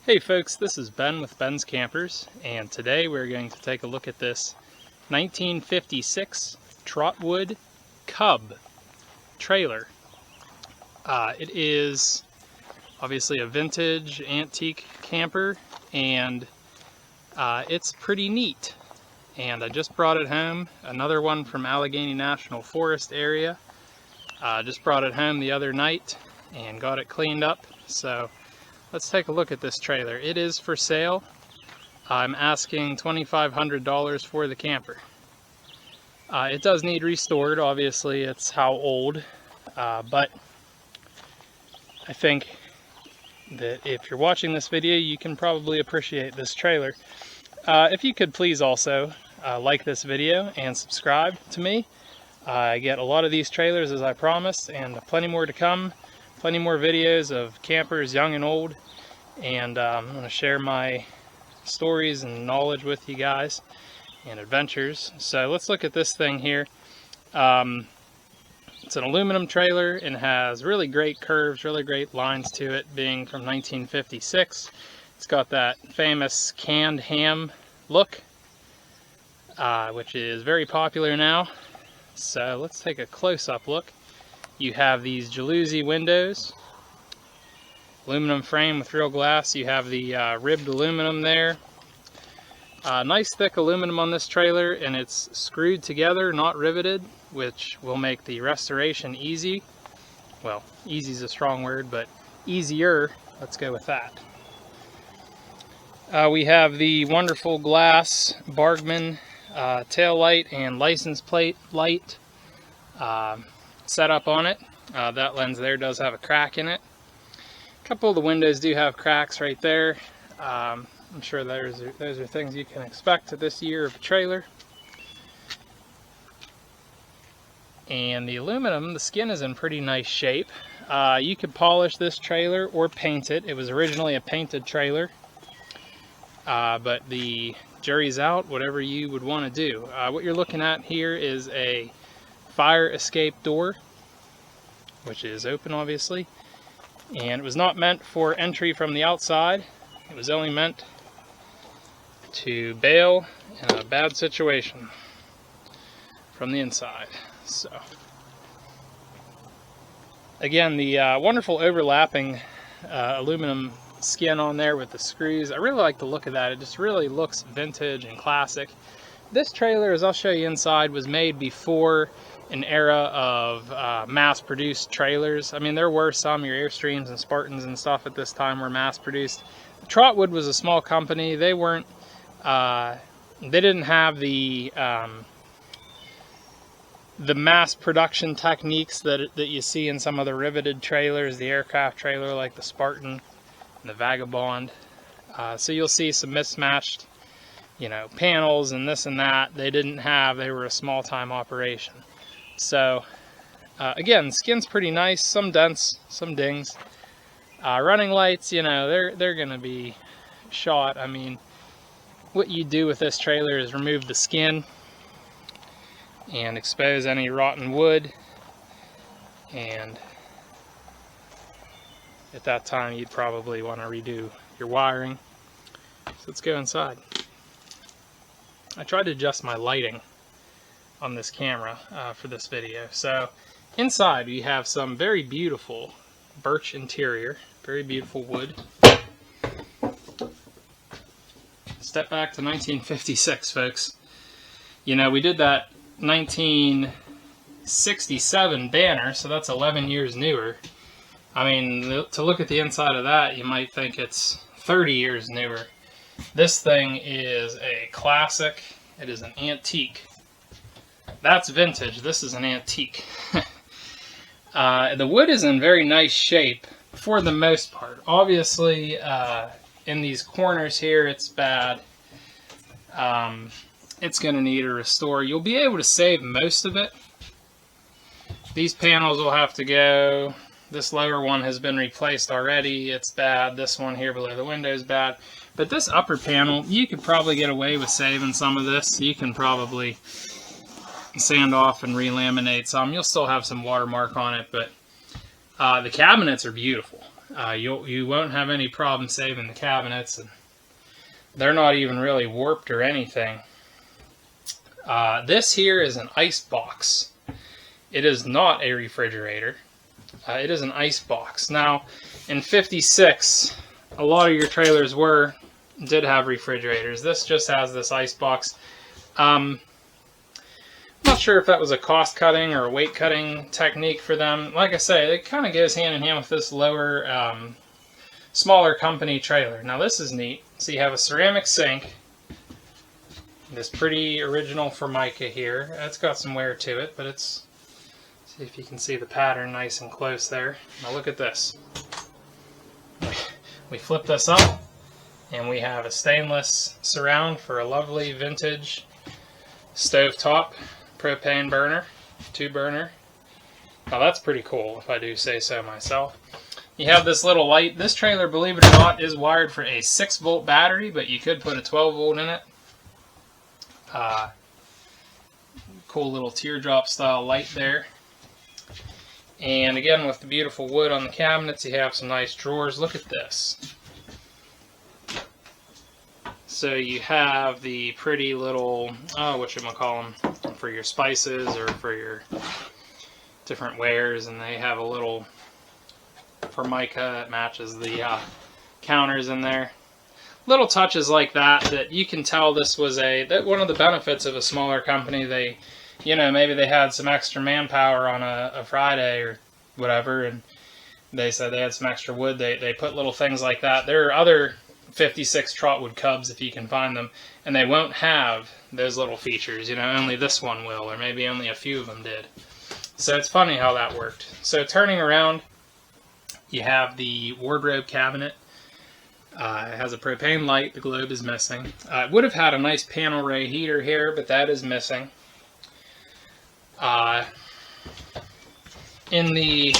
Hey folks, this is Ben with Ben's Campers, and today we're going to take a look at this 1956 Trotwood Cub trailer. It is obviously a vintage antique camper, and it's pretty neat. And I just brought it home, another one from Allegheny National Forest area. Just brought it home the other night and got it cleaned up. So let's take a look at this trailer. It is for sale. I'm asking $2,500 for the camper. It does need restored, obviously it's how old, but I think that if you're watching this video, you can probably appreciate this trailer. If you could please also like this video and subscribe to me. I get a lot of these trailers as I promised, and plenty more to come. Plenty more videos of campers, young and old, and I'm going to share my stories and knowledge with you guys and adventures. So let's look at this thing here. It's an aluminum trailer and has really great curves, really great lines to it, being from 1956. It's got that famous canned ham look, which is very popular now. So let's take a close-up look. You have these jalousie windows, aluminum frame with real glass. You have the ribbed aluminum there. Nice thick aluminum on this trailer, and it's screwed together, not riveted, which will make the restoration easy. Well, easy is a strong word, but easier. Let's go with that. We have the wonderful glass Bargman tail light and license plate light set up on it. That lens there does have a crack in it. A couple of the windows do have cracks right there. I'm sure those are things you can expect at this year of a trailer. And the aluminum, the skin is in pretty nice shape. You could polish this trailer or paint it. It was originally a painted trailer, but the jury's out, whatever you would want to do. What you're looking at here is a fire escape door, which is open obviously, and it was not meant for entry from the outside. It was only meant to bail in a bad situation from the inside. So again, the wonderful overlapping aluminum skin on there with the screws. I really like the look of that. It just really looks vintage and classic. This trailer, as I'll show you inside, was made before an era of mass-produced trailers. I mean, there were some, your Airstreams and Spartans and stuff at this time were mass-produced. Trotwood was a small company. They weren't, they didn't have the mass production techniques that you see in some of the riveted trailers, the aircraft trailer like the Spartan and the Vagabond. So you'll see some mismatched, panels and this and that. They didn't have, they were a small-time operation. So again, skin's pretty nice, some dents, some dings. Running lights, they're gonna be shot. I mean, what you do with this trailer is remove the skin and expose any rotten wood, and at that time you'd probably want to redo your wiring. So let's go inside. I tried to adjust my lighting on this camera for this video. So inside we have some very beautiful birch interior, very beautiful wood. Step back to 1956, folks. We did that 1967 banner, so that's 11 years newer. I mean, to look at the inside of that, you might think it's 30 years newer. This thing is a classic. It is an antique. That's vintage. This is an antique. The wood is in very nice shape for the most part. Obviously, in these corners here, it's bad. It's going to need a restore. You'll be able to save most of it. These panels will have to go. This lower one has been replaced already. It's bad. This one here below the window is bad. But this upper panel, you could probably get away with saving some of this. You can probably sand off and relaminate some. You'll still have some watermark on it, but the cabinets are beautiful. You won't have any problem saving the cabinets, and they're not even really warped or anything. This here is an ice box. It is not a refrigerator. It is an ice box. Now, in '56, a lot of your trailers did have refrigerators. This just has this ice box. I'm not sure if that was a cost-cutting or a weight-cutting technique for them. Like I say, it kind of goes hand-in-hand with this lower, smaller company trailer. Now, this is neat. So you have a ceramic sink. This pretty original Formica here. It's got some wear to it, but it's... See if you can see the pattern nice and close there. Now look at this. We flip this up, and we have a stainless surround for a lovely vintage stovetop propane burner, 2-burner. Now that's pretty cool, if I do say so myself. You have this little light. This trailer, believe it or not, is wired for a 6-volt battery, but you could put a 12-volt in it. Cool little teardrop style light there. And again, with the beautiful wood on the cabinets, you have some nice drawers. Look at this. So you have the pretty little, whatchamacallem, for your spices or for your different wares, and they have a little Formica that matches the counters in there. Little touches like that you can tell this was one of the benefits of a smaller company. They, maybe they had some extra manpower on a Friday or whatever, and they said they had some extra wood. They put little things like that. There are other '56 Trotwood Cubs, if you can find them, and they won't have those little features. Only this one will, or maybe only a few of them did. So it's funny how that worked. So turning around, you have the wardrobe cabinet. It has a propane light. The globe is missing. It would have had a nice panel ray heater here, but that is missing. In the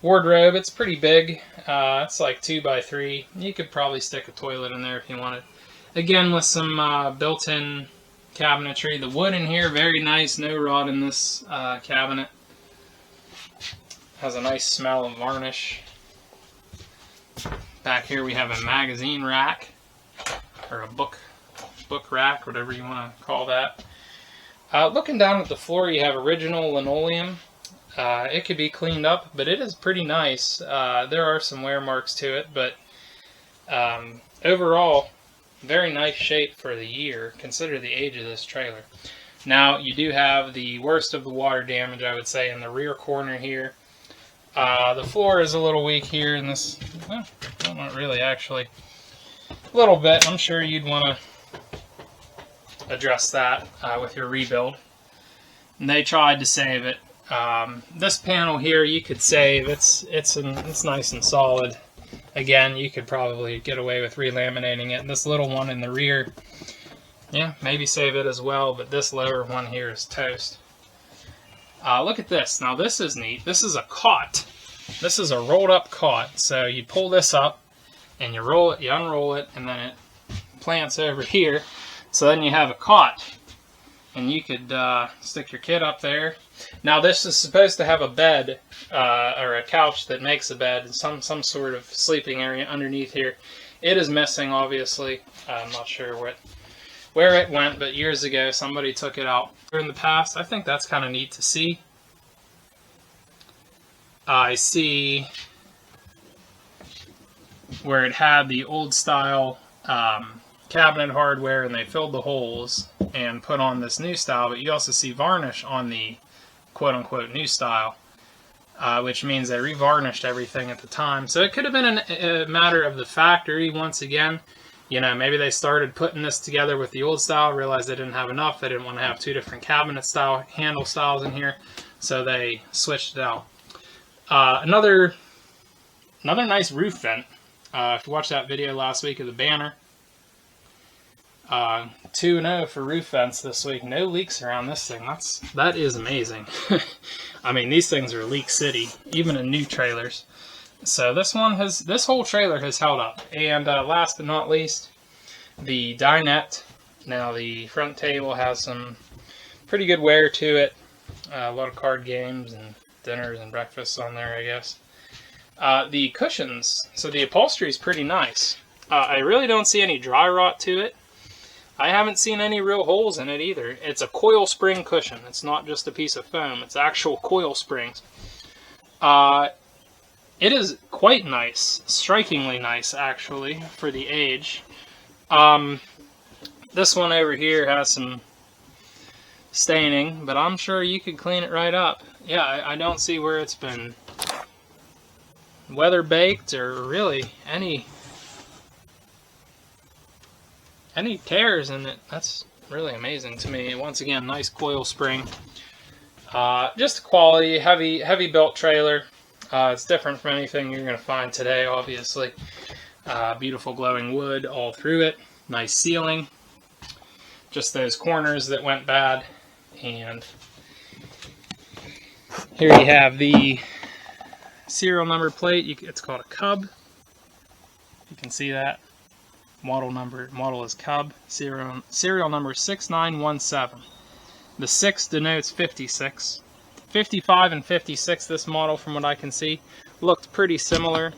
wardrobe, it's pretty big. It's like 2x3. You could probably stick a toilet in there if you wanted. Again, with some built-in cabinetry. The wood in here, very nice. No rot in this cabinet. Has a nice smell of varnish. Back here we have a magazine rack, or a book rack, whatever you want to call that. Looking down at the floor, you have original linoleum. It could be cleaned up, but it is pretty nice. There are some wear marks to it, but overall, very nice shape for the year. Consider the age of this trailer. Now, you do have the worst of the water damage, I would say, in the rear corner here. The floor is a little weak here in this, well, not really actually, a little bit. I'm sure you'd want to address that with your rebuild. And they tried to save it. This panel here you could save. It's nice and solid. Again, you could probably get away with relaminating it. And this little one in the rear, yeah, maybe save it as well, but this lower one here is toast. Look at this. Now this is neat. This is a cot. This is a rolled up cot. So you pull this up and you roll it, you unroll it, and then it plants over here. So then you have a cot. And you could stick your kid up there. Now this is supposed to have a bed or a couch that makes a bed and some sort of sleeping area underneath here. It is missing, obviously. I'm not sure where it went, but years ago somebody took it out. In the past, I think that's kind of neat to see. I see where it had the old style cabinet hardware and they filled the holes and put on this new style, but you also see varnish on the quote-unquote new style, which means they revarnished everything at the time. So it could have been a matter of the factory once again. Maybe they started putting this together with the old style, realized they didn't have enough, they didn't want to have two different cabinet style handle styles in here, so they switched it out. Another nice roof vent. If you watched that video last week of the banner, 2-0 for roof vents this week. No leaks around this thing. That is amazing. I mean, these things are leak city, even in new trailers. So this whole trailer has held up. And last but not least, the dinette. Now the front table has some pretty good wear to it. A lot of card games and dinners and breakfasts on there, I guess. The cushions, so the upholstery is pretty nice. I really don't see any dry rot to it. I haven't seen any real holes in it either. It's a coil spring cushion. It's not just a piece of foam. It's actual coil springs. It is quite nice. Strikingly nice, actually, for the age. This one over here has some staining, but I'm sure you could clean it right up. Yeah, I don't see where it's been weather baked or really any tears in it. That's really amazing to me. Once again, nice coil spring. Just a quality, heavy built trailer. It's different from anything you're going to find today, obviously. Beautiful glowing wood all through it. Nice ceiling. Just those corners that went bad. And here you have the serial number plate. It's called a Cub. You can see that. Model is Cub. Serial number 6917. The 6 denotes 56. 55 and 56, this model, from what I can see, looked pretty similar.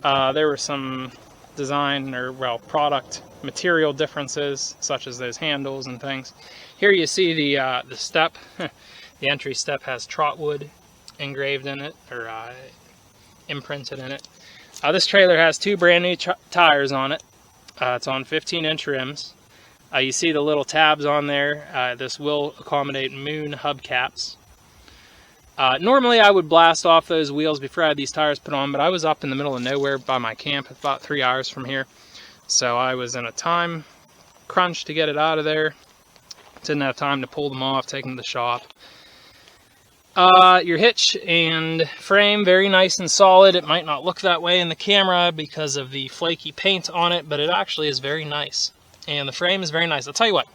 There were some design or, well, product material differences, such as those handles and things. Here you see the step. The entry step has Trotwood engraved in it, or imprinted in it. This trailer has 2 brand new tires on it. It's on 15-inch rims. You see the little tabs on there. This will accommodate moon hubcaps. Normally I would blast off those wheels before I had these tires put on, but I was up in the middle of nowhere by my camp, about 3 hours from here. So I was in a time crunch to get it out of there. Didn't have time to pull them off, take them to the shop. Your hitch and frame, very nice and solid. It might not look that way in the camera because of the flaky paint on it, but it actually is very nice. And the frame is very nice. I'll tell you what,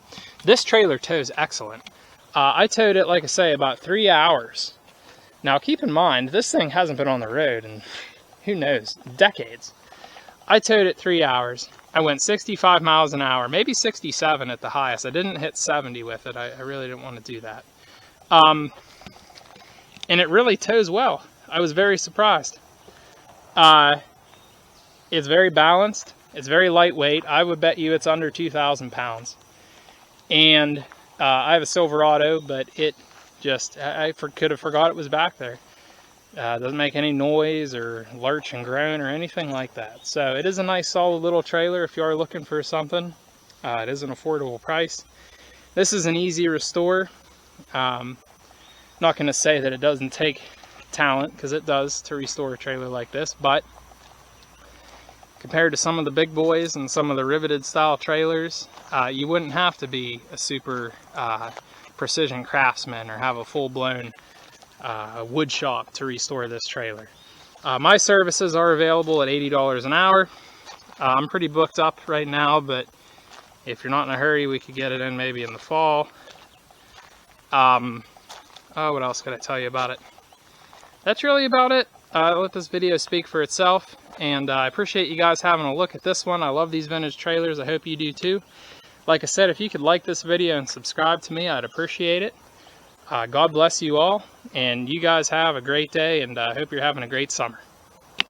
this trailer tows excellent. I towed it, like I say, about 3 hours. Now keep in mind, this thing hasn't been on the road in, who knows, decades. I towed it 3 hours. I went 65 miles an hour, maybe 67 at the highest. I didn't hit 70 with it. I really didn't want to do that. And it really tows well. I was very surprised. It's very balanced. It's very lightweight. I would bet you it's under 2,000 pounds. And I have a Silverado, but it just, I could have forgot it was back there. Doesn't make any noise or lurch and groan or anything like that. So it is a nice solid little trailer if you are looking for something. It is an affordable price. This is an easy restore. Not going to say that it doesn't take talent, because it does, to restore a trailer like this, but compared to some of the big boys and some of the riveted style trailers, you wouldn't have to be a super precision craftsman or have a full-blown wood shop to restore this trailer. My services are available at $80 an hour. I'm pretty booked up right now, but if you're not in a hurry, we could get it in maybe in the fall. Oh, what else could I tell you about it? That's really about it. I'll let this video speak for itself, and I appreciate you guys having a look at this one. I love these vintage trailers. I hope you do too. Like I said, if you could like this video and subscribe to me, I'd appreciate it. God bless you all, and you guys have a great day, and I hope you're having a great summer.